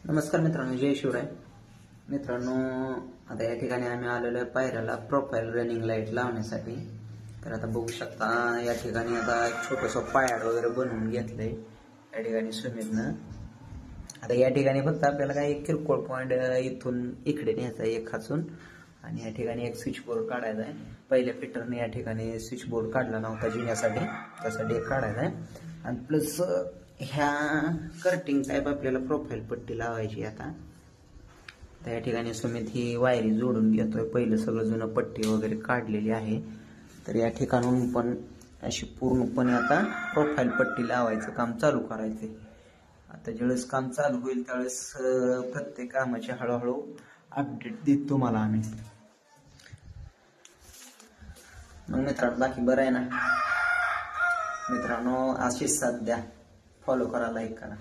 नमस्कार मित्रांनो, जय शिवराय. मित्रांनो, आता या ठिकाणी आम्ही आलेलो आहे पायऱ्याला प्रोफाईल रनिंग लाईट लावण्यासाठी. तर आता बघू शकता या ठिकाणी आता छोटंसं पायाड वगैरे बनवून घेतलंय या ठिकाणी सुमितनं. आता या ठिकाणी फक्त आपल्याला काय एक किरकोळ पॉईंट इथून इकडे न्यायचा आहे एक खाचून, आणि या ठिकाणी एक स्विच बोर्ड काढायचा आहे. पहिल्या फिटरने या ठिकाणी स्विच बोर्ड काढला नव्हता जिन्यासाठी, त्यासाठी एक काढायचा आहे. आणि प्लस ह्या कर्टिंग टाईप आपल्याला प्रोफाईल पट्टी लावायची. आता त्या ठिकाणी सुमित ही वायरी जोडून घेतोय. पहिलं सगळं जुनं पट्टी वगैरे काढलेली आहे. तर या ठिकाणून पण अशी पूर्णपणे आता प्रोफाईल पट्टी लावायचं काम चालू करायचंय. आता ज्यावेळेस काम चालू होईल त्यावेळेस प्रत्येक कामाची हळूहळू अपडेट देतो तुम्हाला आम्ही. मग मित्रांनो, बाकी बरं आहे ना? मित्रांनो, अशीच साथ द्या, फॉलो करा, लाईक करा.